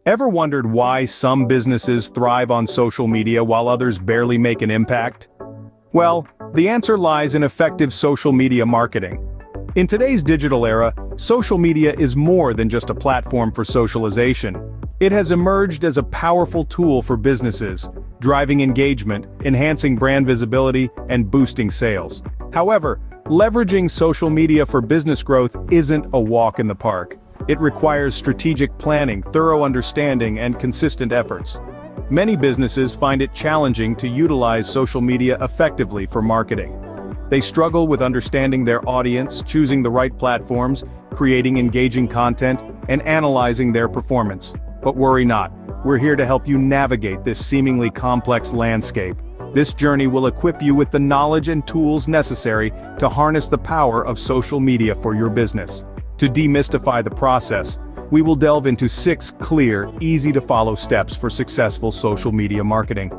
Ever wondered why some businesses thrive on social media while others barely make an impact? Well, the answer lies in effective social media marketing. In today's digital era, social media is more than just a platform for socialization. It has emerged as a powerful tool for businesses, driving engagement, enhancing brand visibility, and boosting sales. However, leveraging social media for business growth isn't a walk in the park. It requires strategic planning, thorough understanding, and consistent efforts. Many businesses find it challenging to utilize social media effectively for marketing. They struggle with understanding their audience, choosing the right platforms, creating engaging content, and analyzing their performance. But worry not, we're here to help you navigate this seemingly complex landscape. This journey will equip you with the knowledge and tools necessary to harness the power of social media for your business. To demystify the process, we will delve into 6 clear, easy-to-follow steps for successful social media marketing.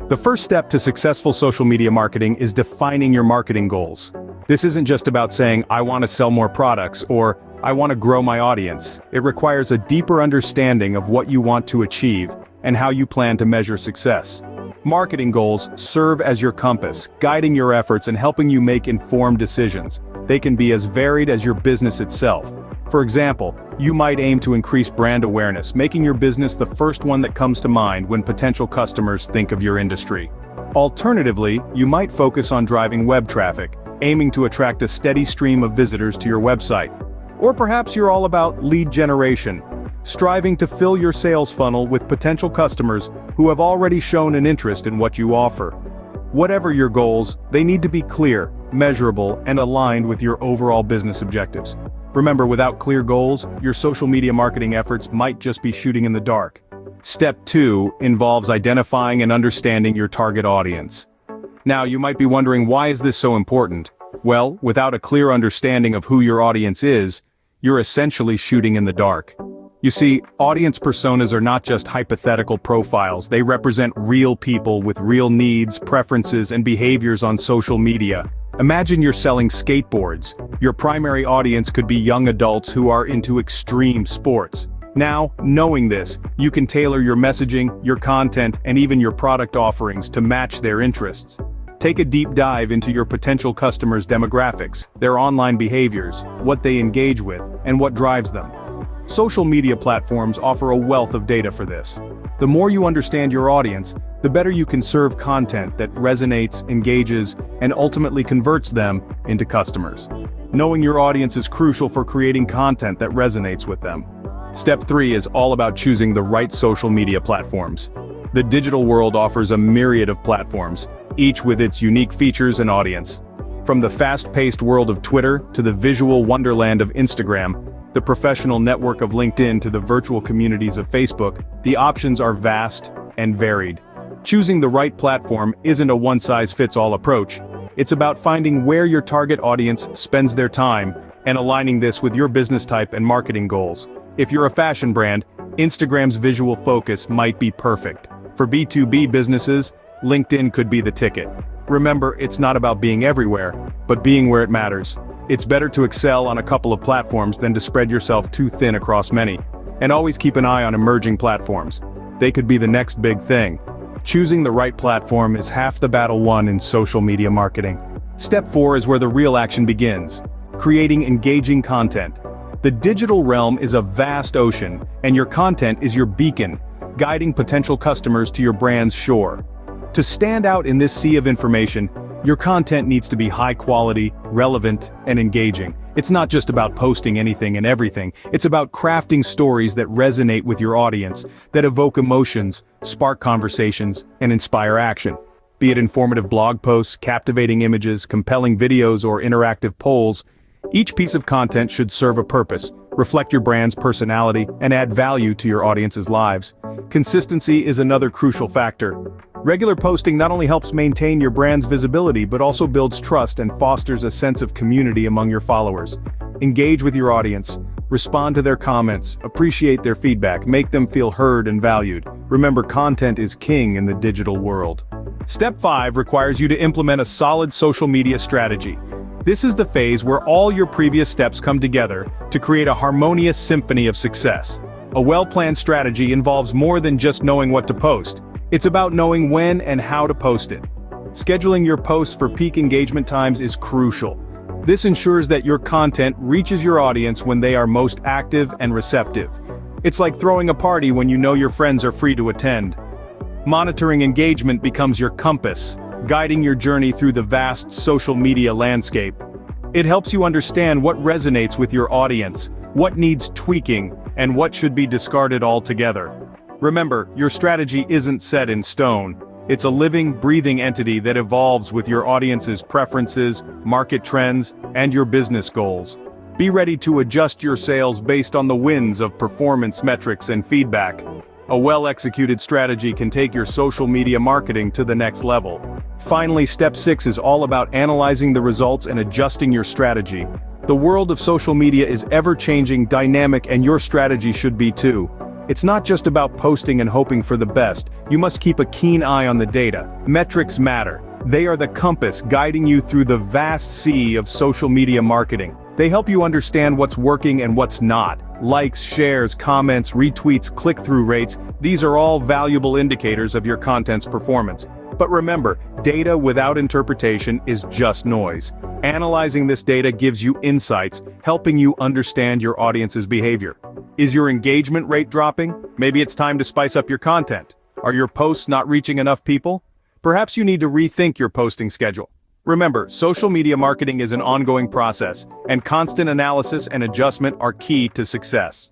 The first step to successful social media marketing is defining your marketing goals. This isn't just about saying, "I want to sell more products," or "I want to grow my audience." It requires a deeper understanding of what you want to achieve and how you plan to measure success. Marketing goals serve as your compass, guiding your efforts and helping you make informed decisions. They can be as varied as your business itself. For example, you might aim to increase brand awareness, making your business the first one that comes to mind when potential customers think of your industry. Alternatively, you might focus on driving web traffic, aiming to attract a steady stream of visitors to your website. Or perhaps you're all about lead generation, striving to fill your sales funnel with potential customers who have already shown an interest in what you offer. Whatever your goals, they need to be clear, measurable, and aligned with your overall business objectives. Remember, without clear goals, your social media marketing efforts might just be shooting in the dark. Step 2 involves identifying and understanding your target audience. Now, you might be wondering, why is this so important? Well, without a clear understanding of who your audience is, you're essentially shooting in the dark. You see, audience personas are not just hypothetical profiles, they represent real people with real needs, preferences, and behaviors on social media. Imagine you're selling skateboards. Your primary audience could be young adults who are into extreme sports. Now, knowing this, you can tailor your messaging, your content, and even your product offerings to match their interests. Take a deep dive into your potential customers' demographics, their online behaviors, what they engage with, and what drives them. Social media platforms offer a wealth of data for this. The more you understand your audience, the better you can serve content that resonates, engages, and ultimately converts them into customers. Knowing your audience is crucial for creating content that resonates with them. Step 3 is all about choosing the right social media platforms. The digital world offers a myriad of platforms, each with its unique features and audience. From the fast-paced world of Twitter to the visual wonderland of Instagram, the professional network of LinkedIn to the virtual communities of Facebook, the options are vast and varied. Choosing the right platform isn't a one-size-fits-all approach. It's about finding where your target audience spends their time and aligning this with your business type and marketing goals. If you're a fashion brand, Instagram's visual focus might be perfect. For B2B businesses, LinkedIn could be the ticket. Remember, it's not about being everywhere, but being where it matters. It's better to excel on a couple of platforms than to spread yourself too thin across many. And always keep an eye on emerging platforms. They could be the next big thing. Choosing the right platform is half the battle won in social media marketing. Step 4 is where the real action begins. Creating engaging content. The digital realm is a vast ocean, and your content is your beacon, guiding potential customers to your brand's shore. To stand out in this sea of information, your content needs to be high quality, relevant, and engaging. It's not just about posting anything and everything, it's about crafting stories that resonate with your audience, that evoke emotions, spark conversations, and inspire action. Be it informative blog posts, captivating images, compelling videos, or interactive polls, each piece of content should serve a purpose, reflect your brand's personality, and add value to your audience's lives. Consistency is another crucial factor. Regular posting not only helps maintain your brand's visibility but also builds trust and fosters a sense of community among your followers. Engage with your audience, respond to their comments, appreciate their feedback, make them feel heard and valued. Remember, content is king in the digital world. Step 5 requires you to implement a solid social media strategy. This is the phase where all your previous steps come together to create a harmonious symphony of success. A well-planned strategy involves more than just knowing what to post. It's about knowing when and how to post it. Scheduling your posts for peak engagement times is crucial. This ensures that your content reaches your audience when they are most active and receptive. It's like throwing a party when you know your friends are free to attend. Monitoring engagement becomes your compass, guiding your journey through the vast social media landscape. It helps you understand what resonates with your audience, what needs tweaking, and what should be discarded altogether. Remember, your strategy isn't set in stone. It's a living, breathing entity that evolves with your audience's preferences, market trends, and your business goals. Be ready to adjust your sales based on the winds of performance metrics and feedback. A well-executed strategy can take your social media marketing to the next level. Finally, step 6 is all about analyzing the results and adjusting your strategy. The world of social media is ever-changing, dynamic, and your strategy should be too. It's not just about posting and hoping for the best. You must keep a keen eye on the data. Metrics matter. They are the compass guiding you through the vast sea of social media marketing. They help you understand what's working and what's not. Likes, shares, comments, retweets, click-through rates, these are all valuable indicators of your content's performance. But remember, data without interpretation is just noise. Analyzing this data gives you insights, helping you understand your audience's behavior. Is your engagement rate dropping? Maybe it's time to spice up your content. Are your posts not reaching enough people? Perhaps you need to rethink your posting schedule. Remember, social media marketing is an ongoing process, and constant analysis and adjustment are key to success.